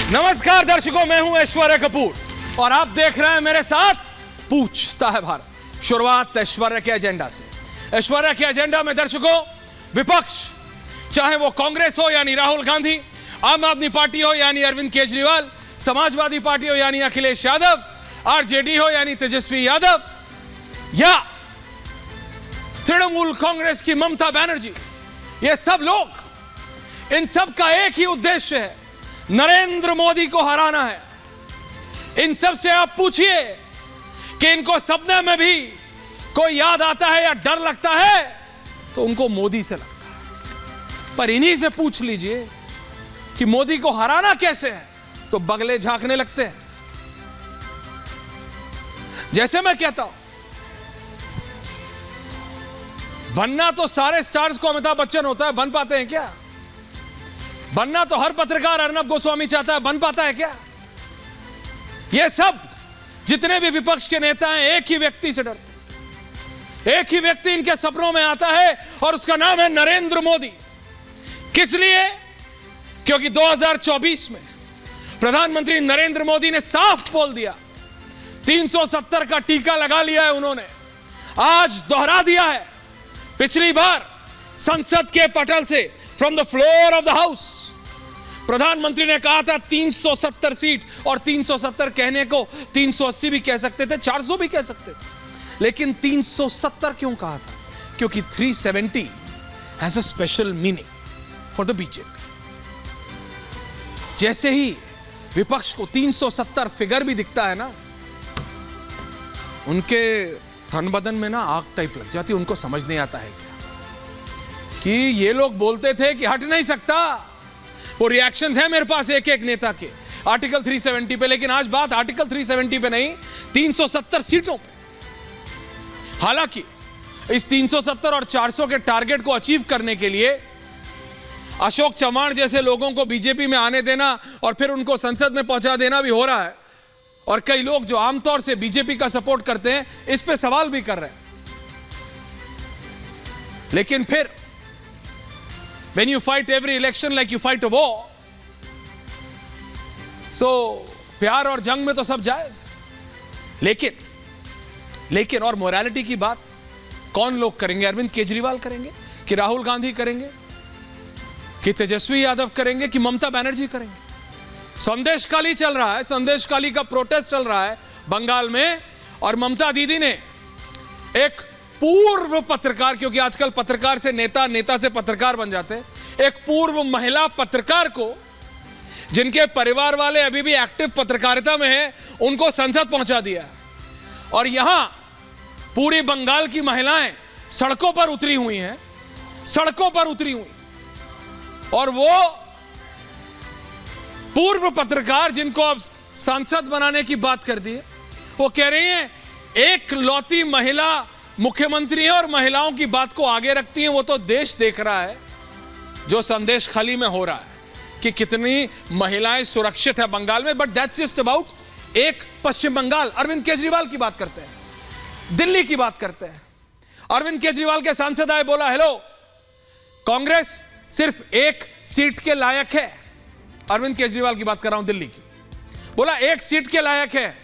नमस्कार दर्शकों, मैं हूं ऐश्वर्या कपूर और आप देख रहे हैं मेरे साथ पूछता है भारत। शुरुआत ऐश्वर्या के एजेंडा से। ऐश्वर्या के एजेंडा में दर्शकों, विपक्ष चाहे वो कांग्रेस हो यानी राहुल गांधी, आम आदमी पार्टी हो यानी अरविंद केजरीवाल, समाजवादी पार्टी हो यानी अखिलेश यादव, आरजेडी हो यानी तेजस्वी यादव, या तृणमूल कांग्रेस की ममता बनर्जी, ये सब लोग, इन सब का एक ही उद्देश्य है, नरेंद्र मोदी को हराना है। इन सब से आप पूछिए कि इनको सपने में भी कोई याद आता है या डर लगता है तो उनको मोदी से लगता है। पर इन्हीं से पूछ लीजिए कि मोदी को हराना कैसे है तो बगले झांकने लगते हैं। जैसे मैं कहता हूं, बनना तो सारे स्टार्स को अमिताभ बच्चन होता है, बन पाते हैं क्या? बनना तो हर पत्रकार अर्नब गोस्वामी चाहता है, बन पाता है क्या? ये सब जितने भी विपक्ष के नेता हैं एक ही व्यक्ति से डरते हैं। एक ही व्यक्ति इनके सपनों में आता है और उसका नाम है नरेंद्र मोदी। किस लिए? क्योंकि 2024 में प्रधानमंत्री नरेंद्र मोदी ने साफ बोल दिया, 370 का टीका लगा लिया है उन्होंने। आज दोहरा दिया है। पिछली बार संसद के पटल से, from the floor of the house, प्रधानमंत्री ने कहा था 370 सीट, और 370 कहने को 380 भी कह सकते थे, 400 भी कह सकते थे, लेकिन 370 क्यों कहा था? क्योंकि 370 has a special meaning for the BJP. जैसे ही विपक्ष को 370 फिगर भी दिखता है ना, उनके तन बदन में ना आग टाइप लग जाती है। उनको समझ नहीं आता है क्या कि ये लोग बोलते थे कि हट नहीं सकता। वो रिएक्शंस है मेरे पास एक एक नेता के आर्टिकल 370 पे, लेकिन आज बात आर्टिकल 370 पे नहीं, 370 सीटों पे। हालांकि इस 370 और 400 के टारगेट को अचीव करने के लिए अशोक चव्हाण जैसे लोगों को बीजेपी में आने देना और फिर उनको संसद में पहुंचा देना भी हो रहा है। और कई लोग जो आमतौर से बीजेपी का सपोर्ट करते हैं इस पे सवाल भी कर रहे हैं। लेकिन फिर when you fight every election like you fight a war, so प्यार और जंग में तो सब जायज है। लेकिन और मोरालिटी की बात कौन लोग करेंगे? अरविंद केजरीवाल करेंगे कि राहुल गांधी करेंगे कि तेजस्वी यादव करेंगे कि ममता बनर्जी करेंगे? संदेशकाली चल रहा है, संदेशकाली का प्रोटेस्ट चल रहा है बंगाल में, और ममता दीदी ने एक पूर्व पत्रकार, क्योंकि आजकल पत्रकार से नेता, नेता से पत्रकार बन जाते हैं, एक पूर्व महिला पत्रकार को, जिनके परिवार वाले अभी भी एक्टिव पत्रकारिता में हैं, उनको संसद पहुंचा दिया। और यहां पूरी बंगाल की महिलाएं सड़कों पर उतरी हुई हैं, सड़कों पर उतरी हुई, और वो पूर्व पत्रकार जिनको अब सांसद बनाने की बात कर दी है, वो कह रही हैं एक लौती महिला मुख्यमंत्री है और महिलाओं की बात को आगे रखती हैं। वो तो देश देख रहा है जो संदेश खाली में हो रहा है कि कितनी महिलाएं सुरक्षित है बंगाल में। बट दैट्स जस्ट अबाउट एक पश्चिम बंगाल। अरविंद केजरीवाल की बात करते हैं, दिल्ली की बात करते हैं। अरविंद केजरीवाल के सांसद आए, बोला हेलो, कांग्रेस सिर्फ एक सीट के लायक है। अरविंद केजरीवाल की बात कर रहा हूं, दिल्ली की। बोला एक सीट के लायक है।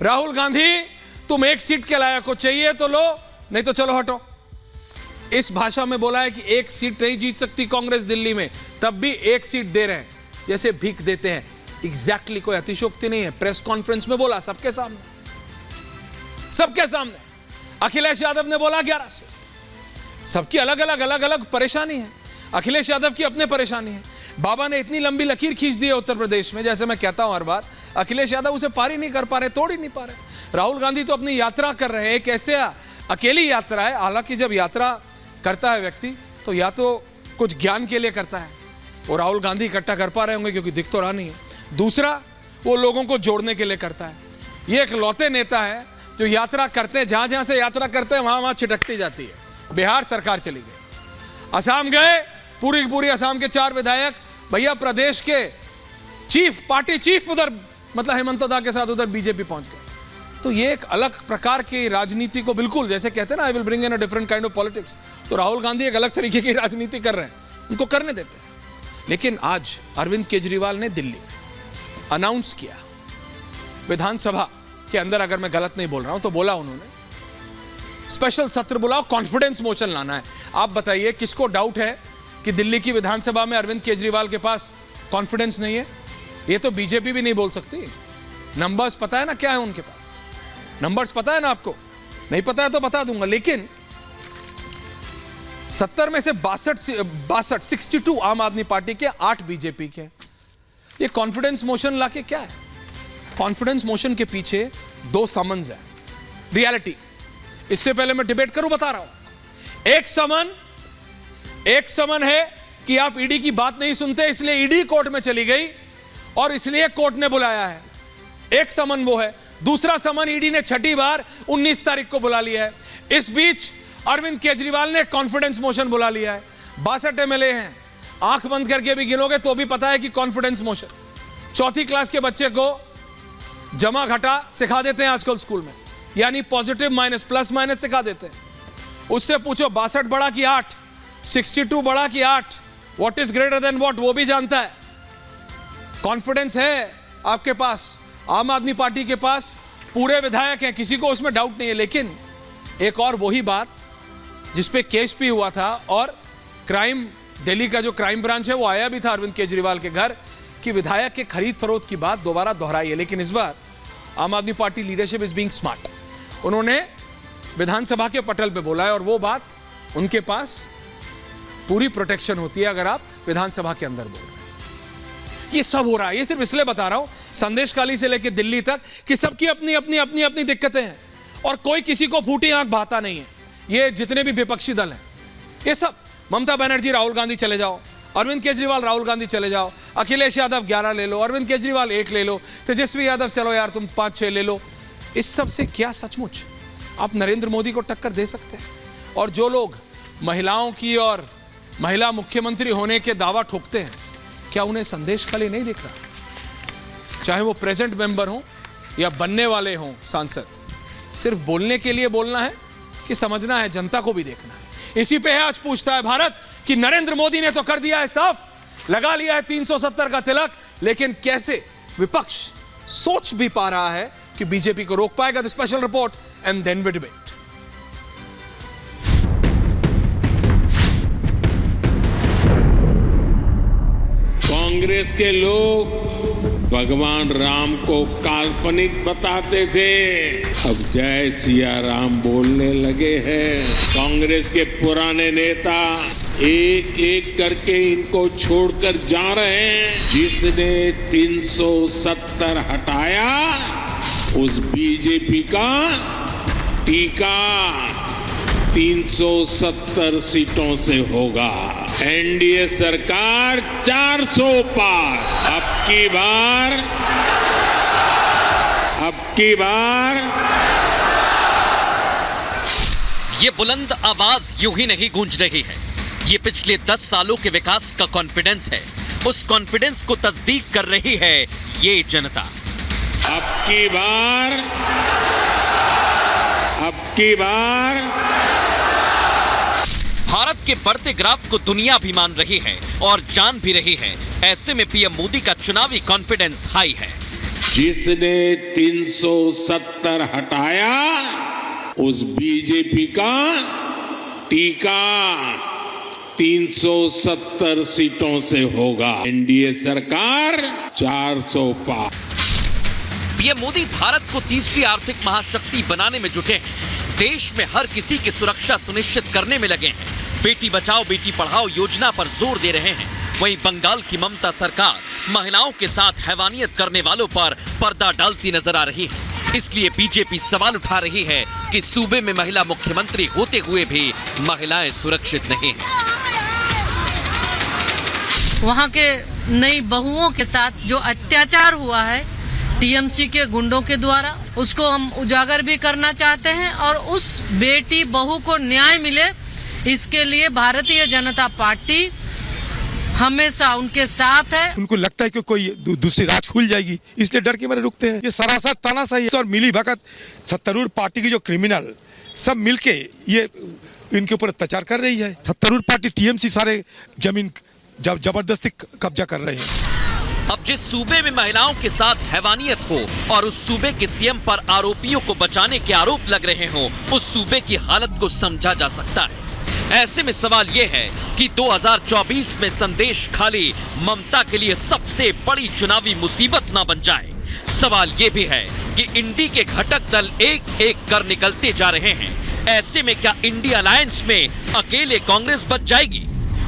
राहुल गांधी, तुम एक सीट के लायक हो, चाहिए तो लो, नहीं तो चलो हटो। इस भाषा में बोला है कि एक सीट नहीं जीत सकती कांग्रेस दिल्ली में, तब भी एक सीट दे रहे हैं, जैसे भीख देते हैं। एग्जैक्टली कोई अतिशयोक्ति नहीं है। प्रेस कॉन्फ्रेंस में बोला, सबके सामने, सबके सामने। अखिलेश यादव ने बोला 1100। सबकी अलग अलग परेशानी है। अखिलेश यादव की अपनी परेशानी है। बाबा ने इतनी लंबी लकीर खींच दी है उत्तर प्रदेश में, जैसे मैं कहता हूं हर बार, अखिलेश यादव उसे पार ही नहीं कर पा रहे, तोड़ ही नहीं पा रहे। राहुल गांधी तो अपनी यात्रा कर रहे हैं, कैसे अकेली यात्रा है। हालांकि जब यात्रा करता है व्यक्ति तो या तो कुछ ज्ञान के लिए करता है, और राहुल गांधी इकट्ठा कर पा रहे होंगे क्योंकि दिख तो रहा नहीं है। दूसरा, वो लोगों को जोड़ने के लिए करता है। ये एक लौते नेता है जो यात्रा करते हैं, जहां जहां से यात्रा करते हैं वहां वहां छिटकती जाती है। बिहार सरकार चली गई, असम गए, पूरी पूरी असम के 4 विधायक, भैया प्रदेश के चीफ, पार्टी चीफ उधर, मतलब हेमंत दा के साथ उधर बीजेपी पहुंच गए। तो ये एक अलग प्रकार की राजनीति को, बिल्कुल जैसे कहते हैं ना, I will bring in a different kind of politics, तो राहुल गांधी एक अलग तरीके की राजनीति कर रहे हैं, उनको करने देते हैं। लेकिन आज अरविंद केजरीवाल ने दिल्ली में अनाउंस किया विधानसभा के अंदर, अगर मैं गलत नहीं बोल रहा हूं तो बोला उन्होंने, स्पेशल सत्र बुलाओ, कॉन्फिडेंस मोशन लाना है। आप बताइए किसको डाउट है कि दिल्ली की विधानसभा में अरविंद केजरीवाल के पास कॉन्फिडेंस नहीं है? ये तो बीजेपी भी नहीं बोल सकती। नंबर्स पता है ना क्या है उनके पास, नंबर्स पता है ना आपको? नहीं पता है तो बता दूंगा। लेकिन 70 में से 62 आम आदमी पार्टी के, 8 बीजेपी के। ये कॉन्फिडेंस मोशन लाके क्या है? कॉन्फिडेंस मोशन के पीछे 2 समन्स है, रियलिटी। इससे पहले मैं डिबेट करूं, बता रहा हूं। एक समन है कि आप ईडी की बात नहीं सुनते, इसलिए ईडी कोर्ट में चली गई और इसलिए कोर्ट ने बुलाया है। एक समन वो है। दूसरा समन ईडी ने 6ठी बार 19 तारीख को बुला लिया है। इस बीच अरविंद केजरीवाल ने कॉन्फिडेंस मोशन बुला लिया है। 62 एमएलए हैं, आंख बंद करके भी गिनोगे तो भी पता है कि कॉन्फिडेंस मोशन। 4th क्लास के बच्चे को जमा घटा सिखा देते हैं आजकल स्कूल में, यानी पॉजिटिव माइनस प्लस माइनस सिखा देते हैं। उससे पूछो 62 बड़ा कि 8, 62 बड़ा कि 8, what is greater than what, वो भी जानता है। कॉन्फिडेंस है आपके पास, आम आदमी पार्टी के पास पूरे विधायक हैं, किसी को उसमें डाउट नहीं है। लेकिन एक और वही बात जिस पे केस भी हुआ था और क्राइम, दिल्ली का जो क्राइम ब्रांच है वो आया भी था अरविंद केजरीवाल के घर, कि विधायक के खरीद फरोख्त की बात दोबारा दोहराई है। लेकिन इस बार आम आदमी party leadership is being smart. उन्होंने विधानसभा के पटल पे बोला है और वो बात, उनके पास पूरी प्रोटेक्शन होती है अगर आप विधानसभा के अंदर बोल रहे हैं। ये सब हो रहा है, ये सिर्फ इसलिए बता रहा हूं, संदेशखाली से लेकर दिल्ली तक, कि सबकी अपनी अपनी अपनी अपनी दिक्कतें हैं और कोई किसी को फूटी आंख भाता नहीं है। ये जितने भी विपक्षी दल हैं, ये सब, ममता बनर्जी राहुल गांधी चले जाओ, अरविंद केजरीवाल राहुल गांधी चले जाओ, अखिलेश यादव 11 ले लो, अरविंद केजरीवाल 1 ले लो, तेजस्वी यादव चलो यार तुम 5-6 ले लो। इस सब से क्या सचमुच आप नरेंद्र मोदी को टक्कर दे सकते हैं? और जो लोग महिलाओं की और महिला मुख्यमंत्री होने के दावा ठोकते हैं, क्या उन्हें संदेशखाली नहीं दिख रहा? चाहे वो प्रेजेंट मेंबर हो या बनने वाले हों सांसद, सिर्फ बोलने के लिए बोलना है कि समझना है, जनता को भी देखना है। इसी पे है आज पूछता है भारत कि नरेंद्र मोदी ने तो कर दिया है साफ, लगा लिया है 370 का तिलक, लेकिन कैसे विपक्ष सोच भी पा रहा है कि बीजेपी को रोक पाएगा? The special report and then we debate. Congress के लोग भगवान राम को काल्पनिक बताते थे, अब जय सिया राम बोलने लगे हैं। कांग्रेस के पुराने नेता एक एक करके इनको छोड़कर जा रहे हैं। जिसने 370 हटाया उस बीजेपी का टीका 370 सीटों से होगा। एनडीए सरकार 400 पार। अब की बार ये बुलंद आवाज यूं ही नहीं गूंज रही है, ये पिछले 10 सालों के विकास का कॉन्फिडेंस है। उस कॉन्फिडेंस को तस्दीक कर रही है ये जनता। अब की बार भारत के बढ़ते ग्राफ को दुनिया भी मान रही है और जान भी रही है। ऐसे में पीएम मोदी का चुनावी कॉन्फिडेंस हाई है। जिसने 370 हटाया उस बीजेपी का टीका 370 सीटों से होगा। एनडीए सरकार 400 पार। पीएम मोदी भारत को तीसरी आर्थिक महाशक्ति बनाने में जुटे हैं। देश में हर किसी की सुरक्षा सुनिश्चित करने में लगे हैं। बेटी बचाओ बेटी पढ़ाओ योजना पर जोर दे रहे हैं। वहीं बंगाल की ममता सरकार महिलाओं के साथ हैवानियत करने वालों पर पर्दा डालती नजर आ रही है। इसलिए बीजेपी सवाल उठा रही है कि सूबे में महिला मुख्यमंत्री होते हुए भी महिलाएं सुरक्षित नहीं हैं। वहां के नई बहुओं के साथ जो अत्याचार हुआ है टीएमसी के गुंडों के द्वारा, उसको हम उजागर भी करना चाहते हैं और उस बेटी बहू को न्याय मिले, इसके लिए भारतीय जनता पार्टी हमेशा उनके साथ है। उनको लगता है कि कोई दूसरी राज खुल जाएगी, इसलिए डर के मारे रुकते हैं। ये सरासर तानाशाही और मिली भगत सत्तारूढ़ पार्टी की जो क्रिमिनल सब मिलके ये इनके ऊपर अत्याचार कर रही है। सत्तारूढ़ पार्टी टीएमसी सारे जमीन जबरदस्ती कब्जा कर रहे हैं। अब जिस सूबे में महिलाओं के साथ हैवानियत हो और उस सूबे के सीएम पर आरोपियों को बचाने के आरोप लग रहे हो, उस सूबे की हालत को समझा जा सकता है। ऐसे में सवाल ये है कि 2024 में संदेश खाली ममता के लिए सबसे बड़ी चुनावी मुसीबत ना बन जाए। सवाल ये भी है कि इंडी के घटक दल एक एक कर निकलते जा रहे हैं। ऐसे में क्या इंडिया अलायंस में अकेले कांग्रेस बच जाएगी?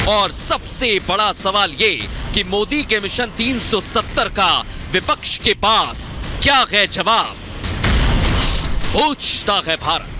और सबसे बड़ा सवाल ये कि मोदी के मिशन 370 का विपक्ष के पास क्या है जवाब? पूछता है भारत।